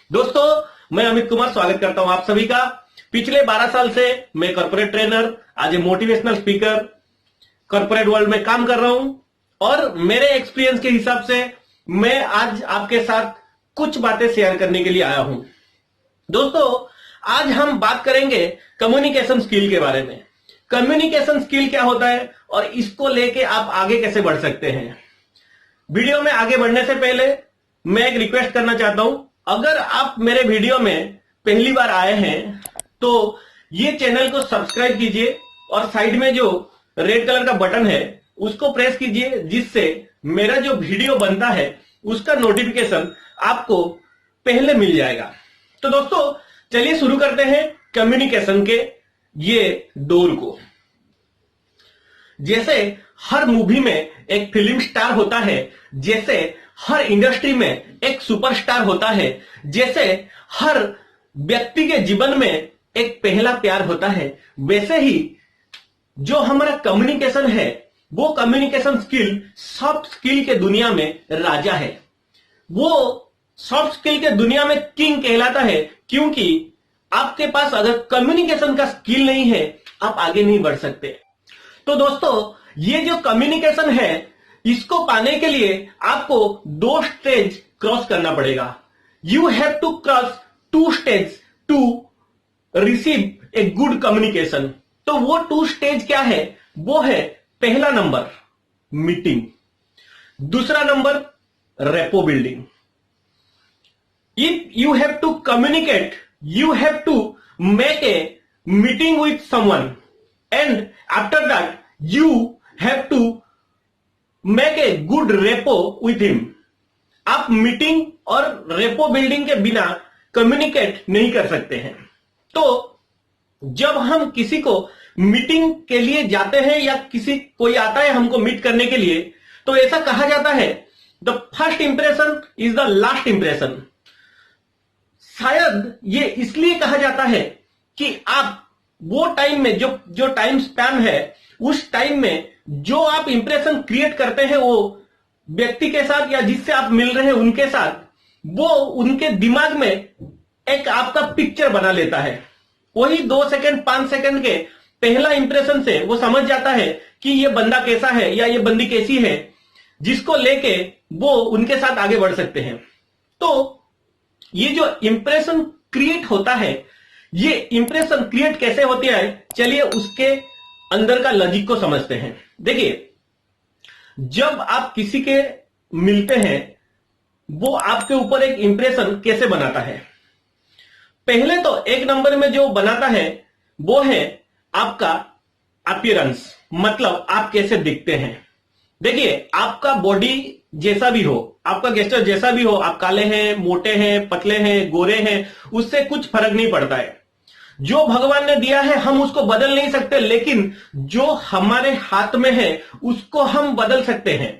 दोस्तों मैं अमित कुमार स्वागत करता हूं आप सभी का। पिछले 12 साल से मैं कॉर्पोरेट ट्रेनर, आज ए मोटिवेशनल स्पीकर कॉर्पोरेट वर्ल्ड में काम कर रहा हूं और मेरे एक्सपीरियंस के हिसाब से मैं आज आपके साथ कुछ बातें शेयर करने के लिए आया हूं। दोस्तों आज हम बात करेंगे कम्युनिकेशन स्किल के बारे में। कम्युनिकेशन स्किल क्या होता है और इसको लेके आप आगे कैसे बढ़ सकते हैं। वीडियो में आगे बढ़ने से पहले मैं एक रिक्वेस्ट करना चाहता हूं, अगर आप मेरे वीडियो में पहली बार आए हैं तो ये चैनल को सब्सक्राइब कीजिए और साइड में जो रेड कलर का बटन है उसको प्रेस कीजिए, जिससे मेरा जो वीडियो बनता है उसका नोटिफिकेशन आपको पहले मिल जाएगा। तो दोस्तों चलिए शुरू करते हैं कम्युनिकेशन के ये दौर को। जैसे हर मूवी में एक फिल्म स्टार होता है, जैसे हर इंडस्ट्री में एक सुपरस्टार होता है, जैसे हर व्यक्ति के जीवन में एक पहला प्यार होता है, वैसे ही जो हमारा कम्युनिकेशन है वो कम्युनिकेशन स्किल सॉफ्ट स्किल के दुनिया में राजा है। वो सॉफ्ट स्किल के दुनिया में किंग कहलाता है, क्योंकि आपके पास अगर कम्युनिकेशन का स्किल नहीं है आप आगे नहीं बढ़ सकते। तो दोस्तों ये जो कम्युनिकेशन है इसको पाने के लिए आपको 2 स्टेज क्रॉस करना पड़ेगा। You have to cross 2 stage to receive a good communication. तो वो 2 स्टेज क्या है? वो है पहला नंबर मीटिंग, दूसरा number rapport building. If you have to communicate, you have to make a meeting with someone and after that you have to make a good repo with him। आप meeting और rapport building के बिना communicate नहीं कर सकते हैं। तो जब हम किसी को मीटिंग के लिए जाते हैं या कोई आता है हमको मीट करने के लिए, तो ऐसा कहा जाता है the first impression is the last impression. शायद ये इसलिए कहा जाता है कि आप वो टाइम में जो टाइम स्पैन है उस टाइम में जो आप इंप्रेशन क्रिएट करते हैं वो व्यक्ति के साथ या जिससे आप मिल रहे हैं उनके साथ, वो उनके दिमाग में एक आपका पिक्चर बना लेता है। वही 2 सेकंड 5 सेकंड के पहला इंप्रेशन से वो समझ जाता है कि ये बंदा कैसा है या ये बंदी कैसी है, जिसको लेके वो उनके साथ आगे बढ़ सकते हैं। तो ये जो इंप्रेशन क्रिएट होता है, ये इंप्रेशन क्रिएट कैसे होती है, चलिए उसके अंदर का लॉजिक को समझते हैं। देखिए जब आप किसी के मिलते हैं वो आपके ऊपर एक इंप्रेशन कैसे बनाता है। पहले तो 1 नंबर में जो बनाता है वो है आपका अपीयरेंस, मतलब आप कैसे दिखते हैं। देखिए आपका बॉडी जैसा भी हो, आपका गेस्चर जैसा भी हो, आप काले हैं, मोटे हैं, पतले हैं, गोरे हैं, उससे कुछ फर्क नहीं पड़ता है। जो भगवान ने दिया है हम उसको बदल नहीं सकते, लेकिन जो हमारे हाथ में है उसको हम बदल सकते हैं।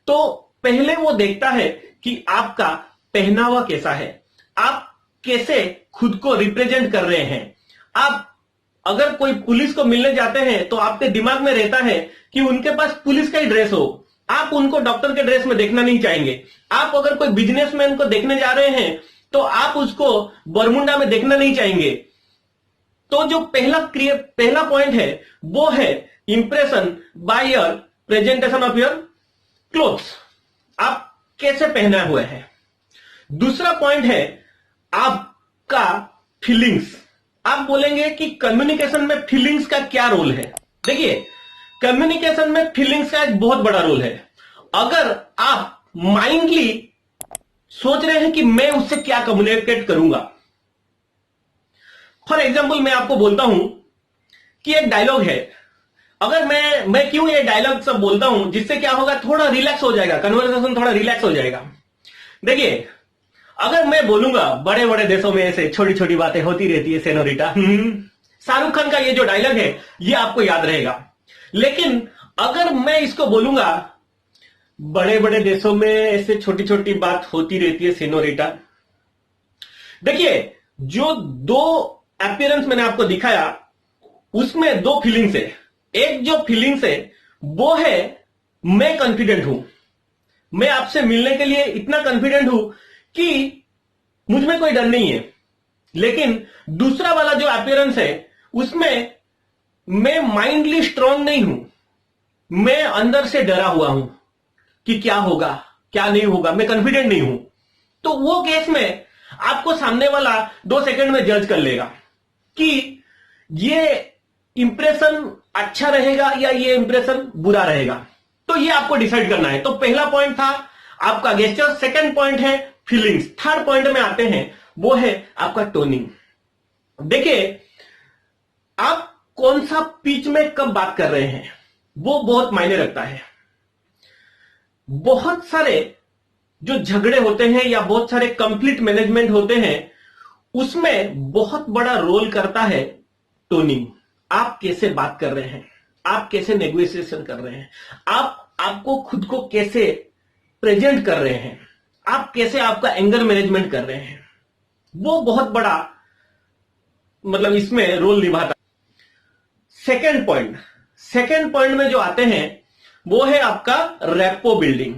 तो पहले वो देखता है कि आपका पहनावा कैसा है, आप कैसे खुद को रिप्रेजेंट कर रहे हैं। आप अगर कोई पुलिस को मिलने जाते हैं तो आपके दिमाग में रहता है कि उनके पास पुलिस का ही ड्रेस हो, आप उनको डॉक्टर के ड्रेस में देखना नहीं चाहेंगे। आप अगर कोई बिजनेसमैन को देखने जा रहे हैं तो आप उसको बरमुंडा में देखना नहीं चाहेंगे। तो जो पहला पॉइंट है वो है impression by your presentation of your clothes, आप कैसे पहना हुए हैं। दूसरा पॉइंट है आपका फीलिंग्स। आप बोलेंगे कि कम्युनिकेशन में फीलिंग्स का क्या रोल है। देखिए कम्युनिकेशन में फीलिंग्स का एक बहुत बड़ा रोल है। अगर आप माइंडली सोच रहे हैं कि मैं उससे क्या कम्युनिकेट करूंगा, फॉर एग्जांपल मैं आपको बोलता हूं कि एक डायलॉग है, अगर मैं क्यों ये डायलॉग सब बोलता हूं, जिससे क्या होगा, थोड़ा रिलैक्स हो जाएगा, कन्वर्सेशन थोड़ा रिलैक्स हो जाएगा। देखिए अगर मैं बोलूंगा बड़े बड़े देशों में ऐसे छोटी छोटी बातें होती रहती है सेनोरिटा, शाहरुख खान का ये जो डायलॉग है ये आपको याद रहेगा। लेकिन अगर मैं इसको बोलूंगा बड़े बड़े देशों में ऐसे छोटी छोटी बात होती रहती है सेनोरिटा, देखिए जो 2 अपीयरेंस मैंने आपको दिखाया उसमें 2 फीलिंग्स है। एक जो फीलिंग्स है वो है मैं कॉन्फिडेंट हूं, मैं आपसे मिलने के लिए इतना कॉन्फिडेंट हूं कि मुझ में कोई डर नहीं है। लेकिन दूसरा वाला जो अपीयरेंस है उसमें मैं माइंडली स्ट्रांग नहीं हूं, मैं अंदर से डरा हुआ हूं कि क्या होगा क्या नहीं होगा, मैं कॉन्फिडेंट नहीं हूं। तो वो केस में आपको सामने वाला 2 सेकंड में जज कर लेगा कि ये इंप्रेशन अच्छा रहेगा या ये इंप्रेशन बुरा रहेगा। तो ये आपको डिसाइड करना है। तो पहला पॉइंट था आपका गेस्चर, सेकंड पॉइंट है फीलिंग्स, थर्ड पॉइंट में आते हैं वो है आपका टोनिंग। देखिए, आप कौन सा पिच में कब बात कर रहे हैं वो बहुत मायने रखता है। बहुत सारे जो झगड़े होते हैं या बहुत सारे कंफ्लिक्ट मैनेजमेंट होते हैं उसमें बहुत बड़ा रोल करता है टोनिंग। आप कैसे बात कर रहे हैं, आप कैसे नेगोशिएशन कर रहे हैं, आपको खुद को कैसे प्रेजेंट कर रहे हैं, आप कैसे आपका एंगर मैनेजमेंट कर रहे हैं, वो बहुत बड़ा मतलब इसमें रोल निभाता है। सेकेंड पॉइंट में जो आते हैं वो है आपका रैपो बिल्डिंग।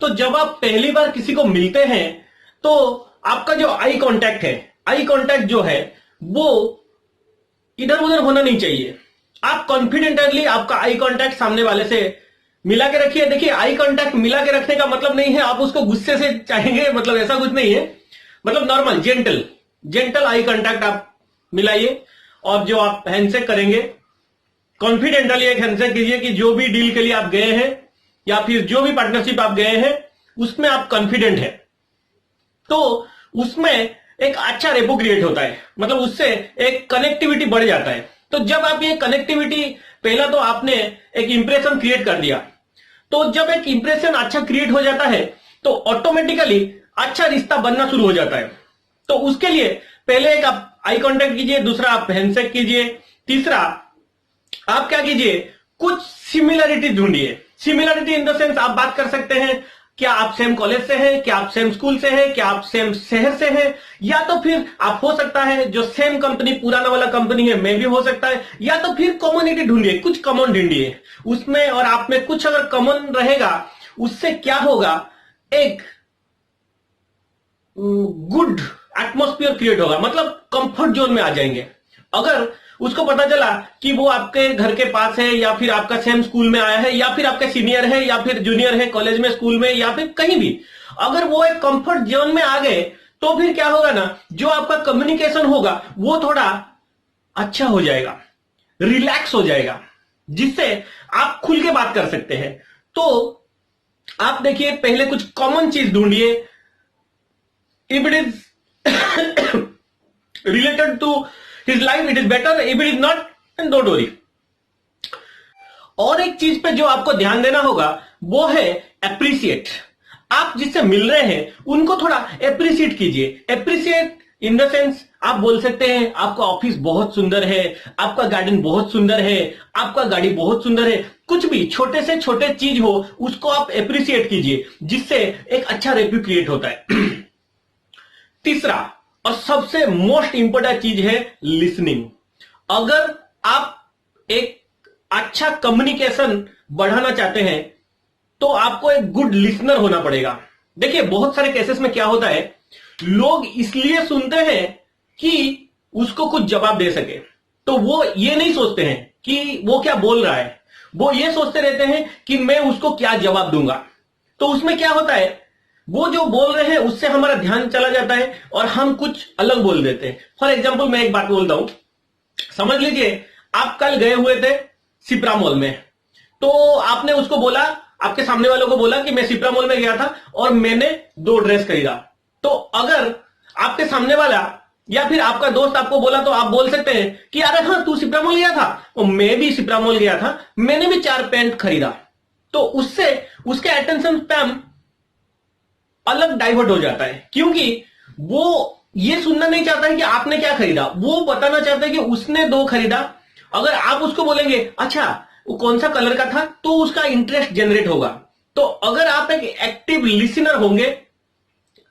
तो जब आप पहली बार किसी को मिलते हैं तो आपका जो आई कांटेक्ट जो है वो इधर उधर होना नहीं चाहिए। आप कॉन्फिडेंटली आपका आई कांटेक्ट सामने वाले से मिला के रखिए। देखिए, आई कांटेक्ट मिला के रखने का मतलब नहीं है आप उसको गुस्से से चाहेंगे, मतलब ऐसा कुछ नहीं है। मतलब नॉर्मल जेंटल आई कांटेक्ट आप मिलाइए और जो आप हैंडशेक करेंगे कॉन्फिडेंटली एक हैंडशेक कीजिए कि जो भी डील के लिए आप गए हैं या फिर जो भी पार्टनरशिप आप गए हैं उसमें आप कॉन्फिडेंट हैं, तो उसमें एक अच्छा रेपो क्रिएट होता है, मतलब उससे एक कनेक्टिविटी बढ़ जाता है। तो जब आप ये कनेक्टिविटी, पहला तो आपने एक इंप्रेशन क्रिएट कर दिया, तो जब एक इंप्रेशन अच्छा क्रिएट हो जाता है तो ऑटोमेटिकली अच्छा रिश्ता बनना शुरू हो जाता है। तो उसके लिए पहले एक आप आई कांटेक्ट कीजिए, दूसरा आप हैंडशेक कीजिए, तीसरा आप क्या कीजिए, कुछ सिमिलरिटी ढूंढिए। सिमिलरिटी इन द सेंस आप बात कर सकते हैं क्या आप सेम कॉलेज से हैं, क्या आप सेम स्कूल से हैं, क्या आप सेम शहर से हैं, या तो फिर आप हो सकता है जो सेम कंपनी पुराना वाला कंपनी है मैं भी हो सकता है, या तो फिर कम्युनिटी ढूंढिए, कुछ कॉमन ढूंढिए उसमें और आप में कुछ अगर कॉमन रहेगा उससे क्या होगा, एक गुड एटमॉस्फेयर क्रिएट होगा, मतलब कंफर्ट जोन में आ जाएंगे। अगर उसको पता चला कि वो आपके घर के पास है या फिर आपका सेम स्कूल में आया है या फिर आपका सीनियर है या फिर जूनियर है कॉलेज में, स्कूल में या फिर कहीं भी, अगर वो एक कंफर्ट जोन में आ गए तो फिर क्या होगा ना, जो आपका कम्युनिकेशन होगा वो थोड़ा अच्छा हो जाएगा, रिलैक्स हो जाएगा, जिससे आप खुल के बात कर सकते हैं। तो आप देखिए, पहले कुछ कॉमन चीज ढूंढिए। If it is related to his life it is better, if it is not then don't worry। और एक चीज पे जो आपको ध्यान देना होगा वो है एप्रिशिएट। आप जिससे मिल रहे हैं उनको थोड़ा एप्रिशिएट कीजिए। एप्रिशिएट इन द सेंस आप बोल सकते हैं आपका ऑफिस बहुत सुंदर है, आपका गार्डन बहुत सुंदर है, आपका गाड़ी बहुत सुंदर है, कुछ भी छोटे से छोटे चीज हो उसको आप एप्रिशिएट कीजिए, जिससे एक अच्छा रिव्यू क्रिएट होता है। तीसरा और सबसे मोस्ट इंपोर्टेंट चीज है लिसनिंग। अगर आप एक अच्छा कम्युनिकेशन बढ़ाना चाहते हैं तो आपको एक गुड लिसनर होना पड़ेगा। देखिए, बहुत सारे केसेस में क्या होता है, लोग इसलिए सुनते हैं कि उसको कुछ जवाब दे सके, तो वो ये नहीं सोचते हैं कि वो क्या बोल रहा है, वो ये सोचते रहते हैं कि मैं उसको क्या जवाब दूंगा। तो उसमें क्या होता है, वो जो बोल रहे हैं उससे हमारा ध्यान चला जाता है और हम कुछ अलग बोल देते हैं। फॉर एग्जाम्पल मैं एक बात बोलता हूं, समझ लीजिए आप कल गए हुए थे सिप्रा मॉल में, तो आपने उसको बोला, आपके सामने वालों को बोला कि मैं सिप्रा मॉल में गया था और मैंने 2 ड्रेस खरीदा। तो अगर आपके सामने वाला या फिर आपका दोस्त आपको बोला तो आप बोल सकते हैं कि अरे हाँ तू सिप्रा मॉल गया था, और मैं भी सिप्रा मॉल गया था, मैंने भी 4 पैंट खरीदा। तो उससे उसके अटेंशन स्पैम अलग डाइवर्ट हो जाता है, क्योंकि वो ये सुनना नहीं चाहता है कि आपने क्या खरीदा, वो बताना चाहता है कि उसने 2 खरीदा। अगर आप उसको बोलेंगे अच्छा वो कौन सा कलर का था, तो उसका इंटरेस्ट जनरेट होगा। तो अगर आप एक एक्टिव लिसनर होंगे,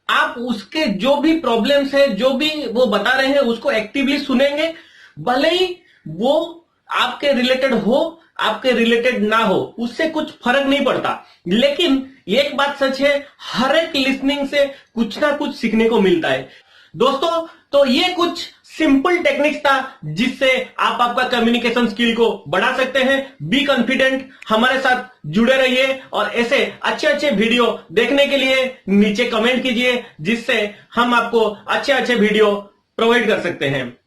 आप उसके जो भी प्रॉब्लम्स है, जो भी वो बता रहे हैं उसको एक्टिवली सुनेंगे, भले ही वो आपके रिलेटेड हो, आपके रिलेटेड ना हो, उससे कुछ फर्क नहीं पड़ता। लेकिन एक बात सच है, हर एक लिसनिंग से कुछ ना कुछ सीखने को मिलता है। दोस्तों, तो ये कुछ सिंपल टेक्निक्स था जिससे आप आपका कम्युनिकेशन स्किल को बढ़ा सकते हैं। बी कॉन्फिडेंट, हमारे साथ जुड़े रहिए और ऐसे अच्छे अच्छे वीडियो देखने के लिए नीचे कमेंट कीजिए, जिससे हम आपको अच्छे अच्छे वीडियो प्रोवाइड कर सकते हैं।